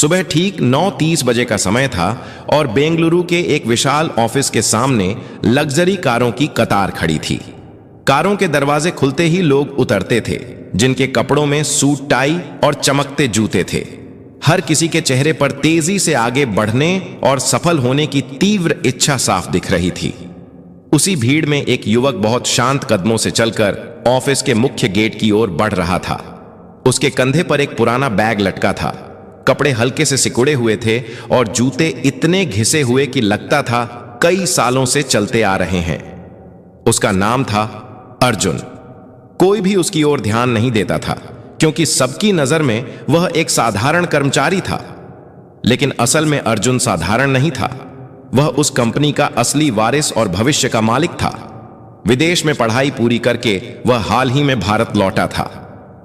सुबह ठीक 9:30 बजे का समय था और बेंगलुरु के एक विशाल ऑफिस के सामने लग्जरी कारों की कतार खड़ी थी। कारों के दरवाजे खुलते ही लोग उतरते थे, जिनके कपड़ों में सूट टाई और चमकते जूते थे। हर किसी के चेहरे पर तेजी से आगे बढ़ने और सफल होने की तीव्र इच्छा साफ दिख रही थी। उसी भीड़ में एक युवक बहुत शांत कदमों से चलकर ऑफिस के मुख्य गेट की ओर बढ़ रहा था। उसके कंधे पर एक पुराना बैग लटका था। कपड़े हल्के से सिकुड़े हुए थे और जूते इतने घिसे हुए कि लगता था कई सालों से चलते आ रहे हैं। उसका नाम था अर्जुन। कोई भी उसकी ओर ध्यान नहीं देता था, क्योंकि सबकी नजर में वह एक साधारण कर्मचारी था। लेकिन असल में अर्जुन साधारण नहीं था। वह उस कंपनी का असली वारिस और भविष्य का मालिक था। विदेश में पढ़ाई पूरी करके वह हाल ही में भारत लौटा था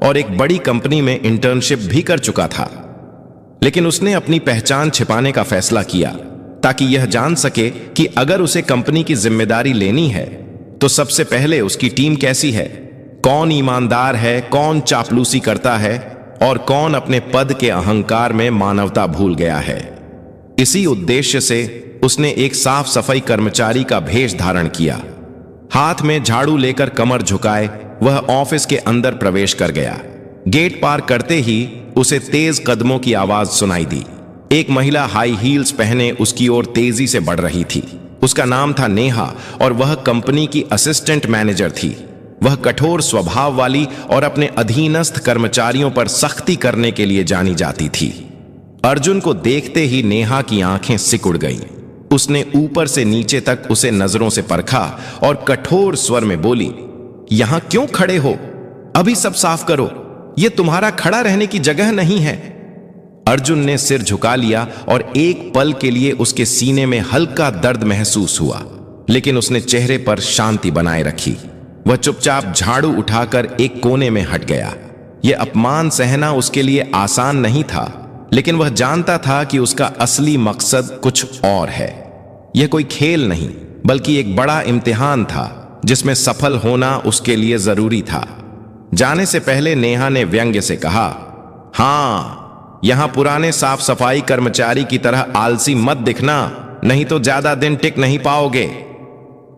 और एक बड़ी कंपनी में इंटर्नशिप भी कर चुका था। लेकिन उसने अपनी पहचान छिपाने का फैसला किया, ताकि यह जान सके कि अगर उसे कंपनी की जिम्मेदारी लेनी है तो सबसे पहले उसकी टीम कैसी है, कौन ईमानदार है, कौन चापलूसी करता है और कौन अपने पद के अहंकार में मानवता भूल गया है। इसी उद्देश्य से उसने एक साफ सफाई कर्मचारी का भेष धारण किया। हाथ में झाड़ू लेकर कमर झुकाए वह ऑफिस के अंदर प्रवेश कर गया। गेट पार करते ही उसे तेज कदमों की आवाज सुनाई दी। एक महिला हाई हील्स पहने उसकी ओर तेजी से बढ़ रही थी। उसका नाम था नेहा और वह कंपनी की असिस्टेंट मैनेजर थी। वह कठोर स्वभाव वाली और अपने अधीनस्थ कर्मचारियों पर सख्ती करने के लिए जानी जाती थी। अर्जुन को देखते ही नेहा की आंखें सिकुड़ गईं। उसने ऊपर से नीचे तक उसे नजरों से परखा और कठोर स्वर में बोली, यहां क्यों खड़े हो? अभी सब साफ करो, यह तुम्हारा खड़ा रहने की जगह नहीं है। अर्जुन ने सिर झुका लिया और एक पल के लिए उसके सीने में हल्का दर्द महसूस हुआ, लेकिन उसने चेहरे पर शांति बनाए रखी। वह चुपचाप झाड़ू उठाकर एक कोने में हट गया। यह अपमान सहना उसके लिए आसान नहीं था, लेकिन वह जानता था कि उसका असली मकसद कुछ और है। यह कोई खेल नहीं, बल्कि एक बड़ा इम्तिहान था जिसमें सफल होना उसके लिए जरूरी था। जाने से पहले नेहा ने व्यंग्य से कहा, हां, यहां पुराने साफ सफाई कर्मचारी की तरह आलसी मत दिखना, नहीं तो ज्यादा दिन टिक नहीं पाओगे।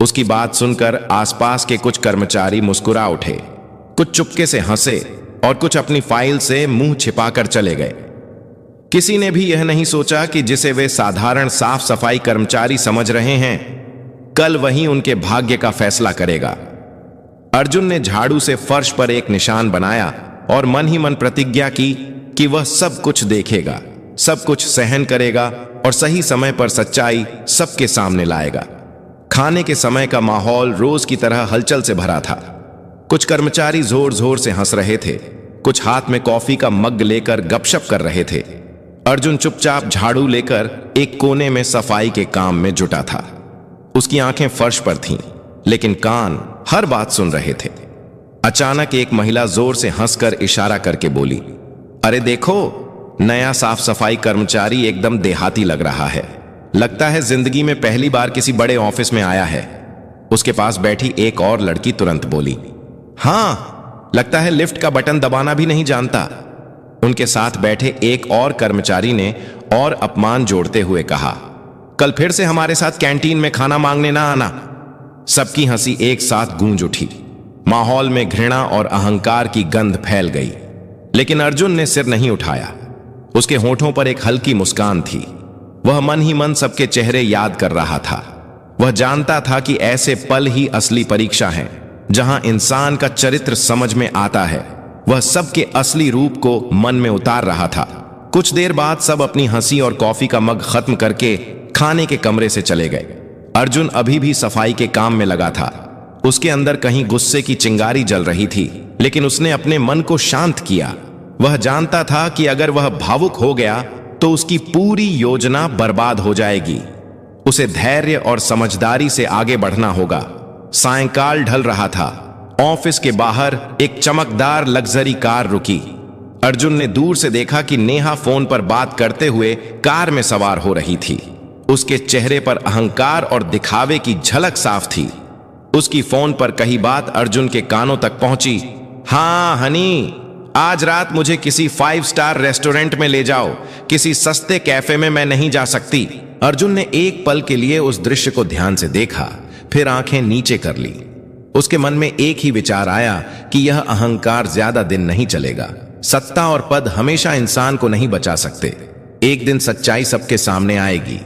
उसकी बात सुनकर आसपास के कुछ कर्मचारी मुस्कुरा उठे। कुछ चुपके से हंसे और कुछ अपनी फाइल से मुंह छिपाकर चले गए। किसी ने भी यह नहीं सोचा कि जिसे वे साधारण साफ सफाई कर्मचारी समझ रहे हैं, कल वही उनके भाग्य का फैसला करेगा। अर्जुन ने झाड़ू से फर्श पर एक निशान बनाया और मन ही मन प्रतिज्ञा की कि वह सब कुछ देखेगा, सब कुछ सहन करेगा और सही समय पर सच्चाई सबके सामने लाएगा। खाने के समय का माहौल रोज की तरह हलचल से भरा था। कुछ कर्मचारी जोर जोर से हंस रहे थे, कुछ हाथ में कॉफी का मग लेकर गपशप कर रहे थे। अर्जुन चुपचाप झाड़ू लेकर एक कोने में सफाई के काम में जुटा था। उसकी आंखें फर्श पर थीं, लेकिन कान हर बात सुन रहे थे। अचानक एक महिला जोर से हंसकर इशारा करके बोली, अरे देखो, नया साफ सफाई कर्मचारी एकदम देहाती लग रहा है। लगता है जिंदगी में पहली बार किसी बड़े ऑफिस में आया है। उसके पास बैठी एक और लड़की तुरंत बोली, हां, लगता है लिफ्ट का बटन दबाना भी नहीं जानता। उनके साथ बैठे एक और कर्मचारी ने और अपमान जोड़ते हुए कहा, कल फिर से हमारे साथ कैंटीन में खाना मांगने ना आना। सबकी हंसी एक साथ गूंज उठी। माहौल में घृणा और अहंकार की गंध फैल गई, लेकिन अर्जुन ने सिर नहीं उठाया। उसके होठों पर एक हल्की मुस्कान थी। वह मन ही मन सबके चेहरे याद कर रहा था। वह जानता था कि ऐसे पल ही असली परीक्षा है, जहां इंसान का चरित्र समझ में आता है। वह सबके असली रूप को मन में उतार रहा था। कुछ देर बाद सब अपनी हंसी और कॉफी का मग खत्म करके खाने के कमरे से चले गए। अर्जुन अभी भी सफाई के काम में लगा था। उसके अंदर कहीं गुस्से की चिंगारी जल रही थी, लेकिन उसने अपने मन को शांत किया। वह जानता था कि अगर वह भावुक हो गया तो उसकी पूरी योजना बर्बाद हो जाएगी। उसे धैर्य और समझदारी से आगे बढ़ना होगा। सायंकाल ढल रहा था। ऑफिस के बाहर एक चमकदार लग्जरी कार रुकी। अर्जुन ने दूर से देखा कि नेहा फोन पर बात करते हुए कार में सवार हो रही थी। उसके चेहरे पर अहंकार और दिखावे की झलक साफ थी। उसकी फोन पर कही बात अर्जुन के कानों तक पहुंची, हाँ हनी, आज रात मुझे किसी 5 स्टार रेस्टोरेंट में ले जाओ, किसी सस्ते कैफे में मैं नहीं जा सकती। अर्जुन ने एक पल के लिए उस दृश्य को ध्यान से देखा, फिर आंखें नीचे कर ली। उसके मन में एक ही विचार आया कि यह अहंकार ज्यादा दिन नहीं चलेगा। सत्ता और पद हमेशा इंसान को नहीं बचा सकते। एक दिन सच्चाई सबके सामने आएगी।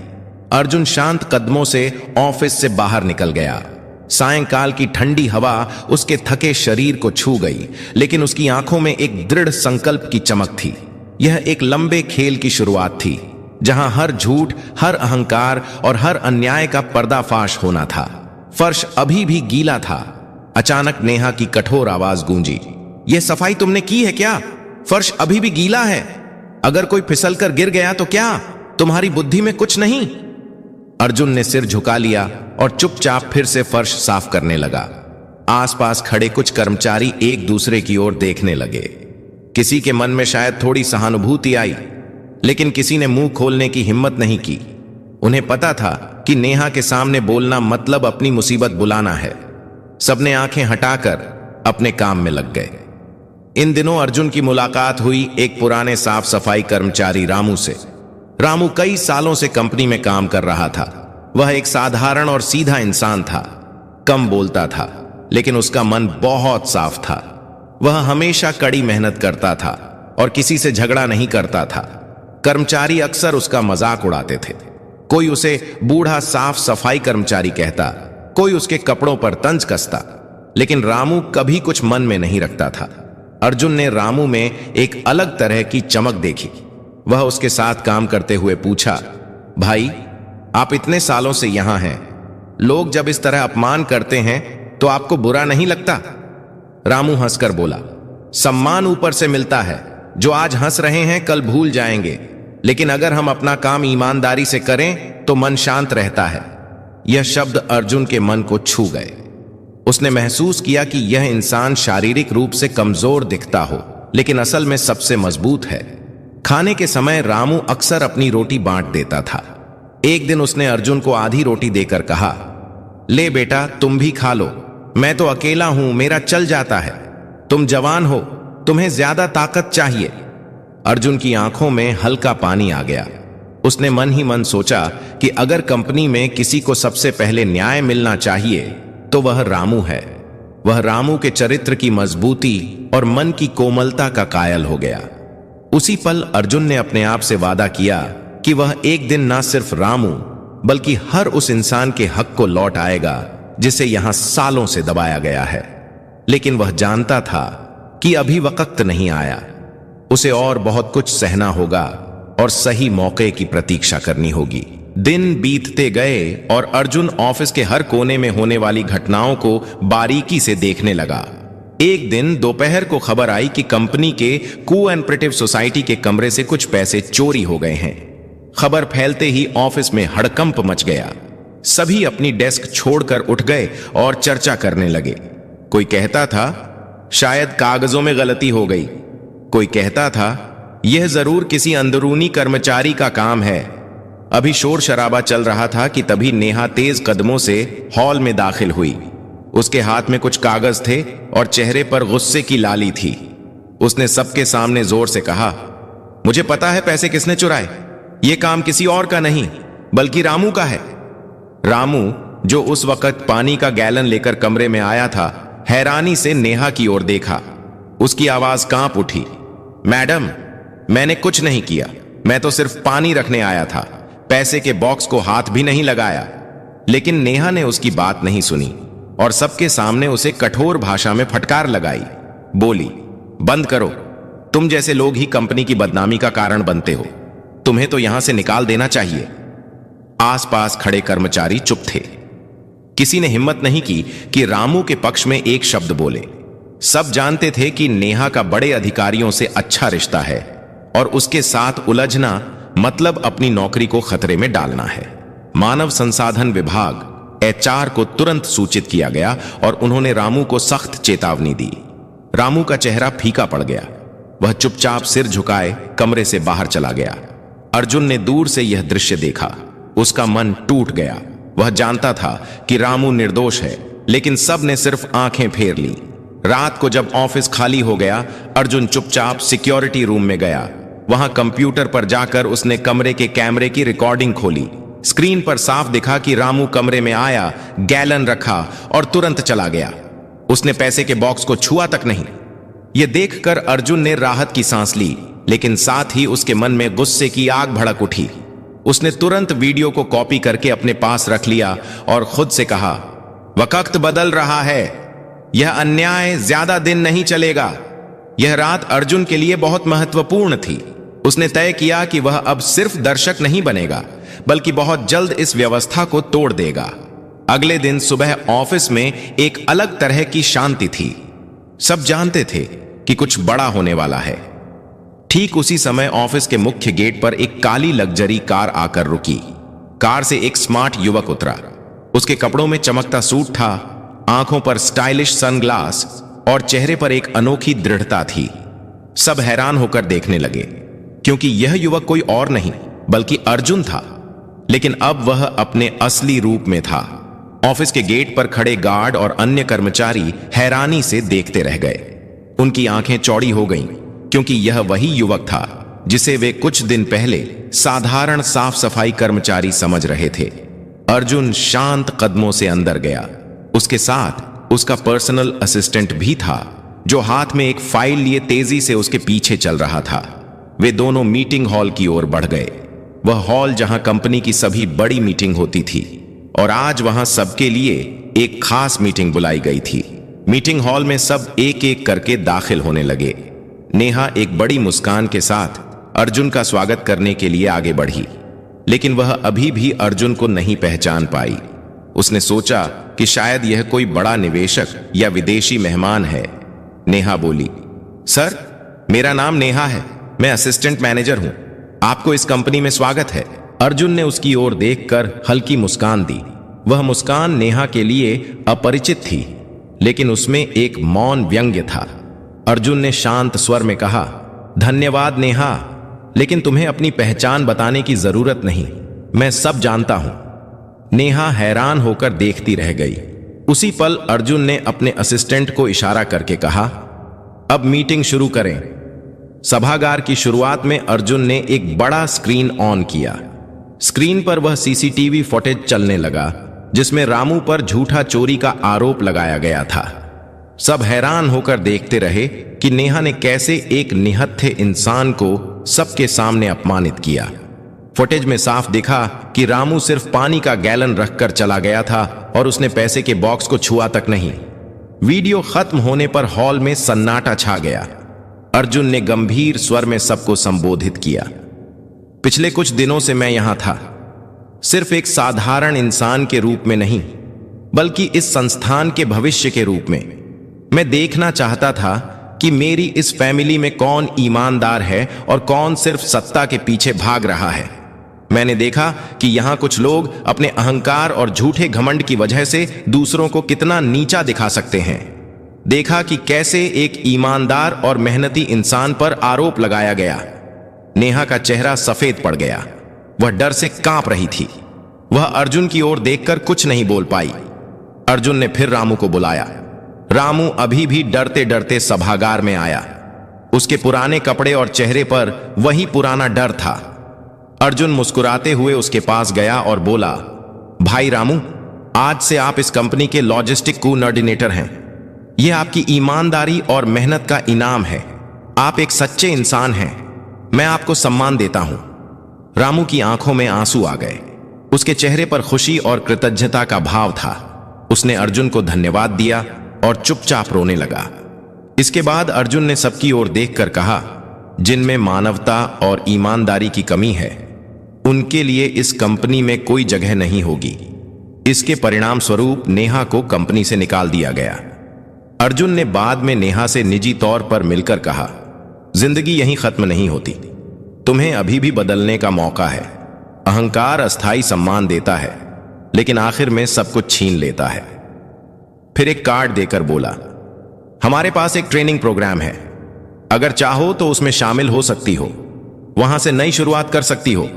अर्जुन शांत कदमों से ऑफिस से बाहर निकल गया। सायंकाल की ठंडी हवा उसके थके शरीर को छू गई, लेकिन उसकी आंखों में एक दृढ़ संकल्प की चमक थी। यह एक लंबे खेल की शुरुआत थी, जहां हर झूठ, हर अहंकार और हर अन्याय का पर्दाफाश होना था। फर्श अभी भी गीला था। अचानक नेहा की कठोर आवाज गूंजी, यह सफाई तुमने की है क्या? फर्श अभी भी गीला है। अगर कोई फिसलकर गिर गया तो क्या? तुम्हारी बुद्धि में कुछ नहीं? अर्जुन ने सिर झुका लिया और चुपचाप फिर से फर्श साफ करने लगा। आसपास खड़े कुछ कर्मचारी एक दूसरे की ओर देखने लगे। किसी के मन में शायद थोड़ी सहानुभूति आई, लेकिन किसी ने मुंह खोलने की हिम्मत नहीं की। उन्हें पता था कि नेहा के सामने बोलना मतलब अपनी मुसीबत बुलाना है। सबने आंखें हटाकर अपने काम में लग गए। इन दिनों अर्जुन की मुलाकात हुई एक पुराने साफ सफाई कर्मचारी रामू से। रामू कई सालों से कंपनी में काम कर रहा था। वह एक साधारण और सीधा इंसान था। कम बोलता था, लेकिन उसका मन बहुत साफ था। वह हमेशा कड़ी मेहनत करता था और किसी से झगड़ा नहीं करता था। कर्मचारी अक्सर उसका मजाक उड़ाते थे। कोई उसे बूढ़ा साफ सफाई कर्मचारी कहता, कोई उसके कपड़ों पर तंज कसता, लेकिन रामू कभी कुछ मन में नहीं रखता था। अर्जुन ने रामू में एक अलग तरह की चमक देखी। वह उसके साथ काम करते हुए पूछा, भाई, आप इतने सालों से यहां हैं, लोग जब इस तरह अपमान करते हैं तो आपको बुरा नहीं लगता? रामू हंसकर बोला, सम्मान ऊपर से मिलता है। जो आज हंस रहे हैं कल भूल जाएंगे, लेकिन अगर हम अपना काम ईमानदारी से करें तो मन शांत रहता है। यह शब्द अर्जुन के मन को छू गए। उसने महसूस किया कि यह इंसान शारीरिक रूप से कमजोर दिखता हो, लेकिन असल में सबसे मजबूत है। खाने के समय रामू अक्सर अपनी रोटी बांट देता था। एक दिन उसने अर्जुन को आधी रोटी देकर कहा, ले बेटा, तुम भी खा लो। मैं तो अकेला हूं, मेरा चल जाता है। तुम जवान हो, तुम्हें ज्यादा ताकत चाहिए। अर्जुन की आंखों में हल्का पानी आ गया। उसने मन ही मन सोचा कि अगर कंपनी में किसी को सबसे पहले न्याय मिलना चाहिए तो वह रामू है। वह रामू के चरित्र की मजबूती और मन की कोमलता का कायल हो गया। उसी पल अर्जुन ने अपने आप से वादा किया कि वह एक दिन ना सिर्फ रामू बल्कि हर उस इंसान के हक को लौट आएगा जिसे यहां सालों से दबाया गया है। लेकिन वह जानता था कि अभी वक्त नहीं आया। उसे और बहुत कुछ सहना होगा और सही मौके की प्रतीक्षा करनी होगी। दिन बीतते गए और अर्जुन ऑफिस के हर कोने में होने वाली घटनाओं को बारीकी से देखने लगा। एक दिन दोपहर को खबर आई कि कंपनी के कोऑपरेटिव सोसाइटी के कमरे से कुछ पैसे चोरी हो गए हैं। खबर फैलते ही ऑफिस में हड़कंप मच गया। सभी अपनी डेस्क छोड़कर उठ गए और चर्चा करने लगे। कोई कहता था शायद कागजों में गलती हो गई। कोई कहता था यह जरूर किसी अंदरूनी कर्मचारी का काम है। अभी शोर शराबा चल रहा था कि तभी नेहा तेज कदमों से हॉल में दाखिल हुई। उसके हाथ में कुछ कागज थे और चेहरे पर गुस्से की लाली थी। उसने सबके सामने जोर से कहा, मुझे पता है पैसे किसने चुराए। यह काम किसी और का नहीं बल्कि रामू का है। रामू, जो उस वक्त पानी का गैलन लेकर कमरे में आया था, हैरानी से नेहा की ओर देखा। उसकी आवाज कांप उठी, मैडम, मैंने कुछ नहीं किया। मैं तो सिर्फ पानी रखने आया था, पैसे के बॉक्स को हाथ भी नहीं लगाया। लेकिन नेहा ने उसकी बात नहीं सुनी और सबके सामने उसे कठोर भाषा में फटकार लगाई। बोली, बंद करो। तुम जैसे लोग ही कंपनी की बदनामी का कारण बनते हो। तुम्हें तो यहां से निकाल देना चाहिए। आसपास खड़े कर्मचारी चुप थे। किसी ने हिम्मत नहीं की कि रामू के पक्ष में एक शब्द बोले। सब जानते थे कि नेहा का बड़े अधिकारियों से अच्छा रिश्ता है और उसके साथ उलझना मतलब अपनी नौकरी को खतरे में डालना है। मानव संसाधन विभाग HR को तुरंत सूचित किया गया और उन्होंने रामू को सख्त चेतावनी दी। रामू का चेहरा फीका पड़ गया। वह चुपचाप सिर झुकाए कमरे से बाहर चला गया। अर्जुन ने दूर से यह दृश्य देखा। उसका मन टूट गया। वह जानता था कि रामू निर्दोष है, लेकिन सब ने सिर्फ आंखें फेर ली। रात को जब ऑफिस खाली हो गया, अर्जुन चुपचाप सिक्योरिटी रूम में गया। वहां कंप्यूटर पर जाकर उसने कमरे के कैमरे की रिकॉर्डिंग खोली। स्क्रीन पर साफ दिखा कि रामू कमरे में आया, गैलन रखा और तुरंत चला गया। उसने पैसे के बॉक्स को छुआ तक नहीं। यह देखकर अर्जुन ने राहत की सांस ली, लेकिन साथ ही उसके मन में गुस्से की आग भड़क उठी। उसने तुरंत वीडियो को कॉपी करके अपने पास रख लिया और खुद से कहा, वक्त बदल रहा है, यह अन्याय ज्यादा दिन नहीं चलेगा। यह रात अर्जुन के लिए बहुत महत्वपूर्ण थी। उसने तय किया कि वह अब सिर्फ दर्शक नहीं बनेगा, बल्कि बहुत जल्द इस व्यवस्था को तोड़ देगा। अगले दिन सुबह ऑफिस में एक अलग तरह की शांति थी। सब जानते थे कि कुछ बड़ा होने वाला है। ठीक उसी समय ऑफिस के मुख्य गेट पर एक काली लग्जरी कार आकर रुकी। कार से एक स्मार्ट युवक उतरा। उसके कपड़ों में चमकता सूट था, आंखों पर स्टाइलिश सनग्लास और चेहरे पर एक अनोखी दृढ़ता थी। सब हैरान होकर देखने लगे, क्योंकि यह युवक कोई और नहीं बल्कि अर्जुन था। लेकिन अब वह अपने असली रूप में था। ऑफिस के गेट पर खड़े गार्ड और अन्य कर्मचारी हैरानी से देखते रह गए। उनकी आंखें चौड़ी हो गईं, क्योंकि यह वही युवक था जिसे वे कुछ दिन पहले साधारण साफ सफाई कर्मचारी समझ रहे थे। अर्जुन शांत कदमों से अंदर गया। उसके साथ उसका पर्सनल असिस्टेंट भी था, जो हाथ में एक फाइल लिए तेजी से उसके पीछे चल रहा था। वे दोनों मीटिंग हॉल की ओर बढ़ गए। वह हॉल जहां कंपनी की सभी बड़ी मीटिंग होती थी, और आज वहां सबके लिए एक खास मीटिंग बुलाई गई थी। मीटिंग हॉल में सब एक एक करके दाखिल होने लगे। नेहा एक बड़ी मुस्कान के साथ अर्जुन का स्वागत करने के लिए आगे बढ़ी, लेकिन वह अभी भी अर्जुन को नहीं पहचान पाई। उसने सोचा कि शायद यह कोई बड़ा निवेशक या विदेशी मेहमान है। नेहा बोली, सर, मेरा नाम नेहा है, मैं असिस्टेंट मैनेजर हूं, आपको इस कंपनी में स्वागत है। अर्जुन ने उसकी ओर देखकर हल्की मुस्कान दी। वह मुस्कान नेहा के लिए अपरिचित थी, लेकिन उसमें एक मौन व्यंग्य था। अर्जुन ने शांत स्वर में कहा, धन्यवाद नेहा, लेकिन तुम्हें अपनी पहचान बताने की जरूरत नहीं, मैं सब जानता हूं। नेहा हैरान होकर देखती रह गई। उसी पल अर्जुन ने अपने असिस्टेंट को इशारा करके कहा, अब मीटिंग शुरू करें। सभागार की शुरुआत में अर्जुन ने एक बड़ा स्क्रीन ऑन किया। स्क्रीन पर वह सीसीटीवी फुटेज चलने लगा, जिसमें रामू पर झूठा चोरी का आरोप लगाया गया था। सब हैरान होकर देखते रहे कि नेहा ने कैसे एक निहत्थे इंसान को सबके सामने अपमानित किया। फुटेज में साफ दिखा कि रामू सिर्फ पानी का गैलन रखकर चला गया था और उसने पैसे के बॉक्स को छुआ तक नहीं। वीडियो खत्म होने पर हॉल में सन्नाटा छा गया। अर्जुन ने गंभीर स्वर में सबको संबोधित किया, पिछले कुछ दिनों से मैं यहां था, सिर्फ एक साधारण इंसान के रूप में नहीं, बल्कि इस संस्थान के भविष्य के रूप में। मैं देखना चाहता था कि मेरी इस फैमिली में कौन ईमानदार है और कौन सिर्फ सत्ता के पीछे भाग रहा है। मैंने देखा कि यहां कुछ लोग अपने अहंकार और झूठे घमंड की वजह से दूसरों को कितना नीचा दिखा सकते हैं। देखा कि कैसे एक ईमानदार और मेहनती इंसान पर आरोप लगाया गया। नेहा का चेहरा सफेद पड़ गया। वह डर से कांप रही थी। वह अर्जुन की ओर देखकर कुछ नहीं बोल पाई। अर्जुन ने फिर रामू को बुलाया। रामू अभी भी डरते डरते सभागार में आया। उसके पुराने कपड़े और चेहरे पर वही पुराना डर था। अर्जुन मुस्कुराते हुए उसके पास गया और बोला, भाई रामू, आज से आप इस कंपनी के लॉजिस्टिक कोऑर्डिनेटर हैं। यह आपकी ईमानदारी और मेहनत का इनाम है। आप एक सच्चे इंसान हैं। मैं आपको सम्मान देता हूं। रामू की आंखों में आंसू आ गए। उसके चेहरे पर खुशी और कृतज्ञता का भाव था। उसने अर्जुन को धन्यवाद दिया और चुपचाप रोने लगा। इसके बाद अर्जुन ने सबकी ओर देखकर कहा, जिनमें मानवता और ईमानदारी की कमी है, उनके लिए इस कंपनी में कोई जगह नहीं होगी। इसके परिणाम स्वरूप नेहा को कंपनी से निकाल दिया गया। अर्जुन ने बाद में नेहा से निजी तौर पर मिलकर कहा, जिंदगी यहीं खत्म नहीं होती, तुम्हें अभी भी बदलने का मौका है। अहंकार अस्थाई सम्मान देता है, लेकिन आखिर में सब कुछ छीन लेता है। फिर एक कार्ड देकर बोला, हमारे पास एक ट्रेनिंग प्रोग्राम है, अगर चाहो तो उसमें शामिल हो सकती हो, वहां से नई शुरुआत कर सकती हो।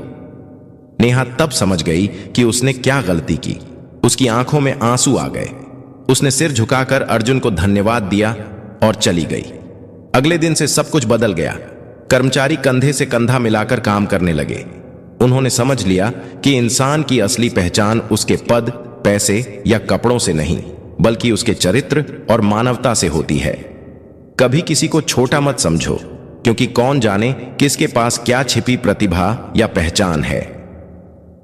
नेहा तब समझ गई कि उसने क्या गलती की। उसकी आंखों में आंसू आ गए। उसने सिर झुकाकर अर्जुन को धन्यवाद दिया और चली गई। अगले दिन से सब कुछ बदल गया। कर्मचारी कंधे से कंधा मिलाकर काम करने लगे। उन्होंने समझ लिया कि इंसान की असली पहचान उसके पद, पैसे या कपड़ों से नहीं, बल्कि उसके चरित्र और मानवता से होती है। कभी किसी को छोटा मत समझो, क्योंकि कौन जाने किसके पास क्या छिपी प्रतिभा या पहचान है।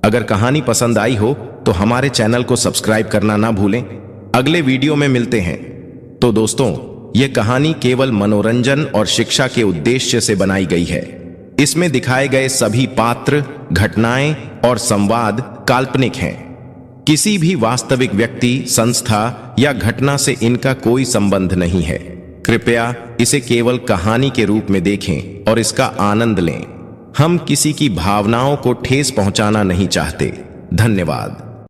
अगर कहानी पसंद आई हो तो हमारे चैनल को सब्सक्राइब करना ना भूलें। अगले वीडियो में मिलते हैं। तो दोस्तों, यह कहानी केवल मनोरंजन और शिक्षा के उद्देश्य से बनाई गई है। इसमें दिखाए गए सभी पात्र, घटनाएं और संवाद काल्पनिक हैं। किसी भी वास्तविक व्यक्ति, संस्था या घटना से इनका कोई संबंध नहीं है। कृपया इसे केवल कहानी के रूप में देखें और इसका आनंद लें। हम किसी की भावनाओं को ठेस पहुंचाना नहीं चाहते। धन्यवाद।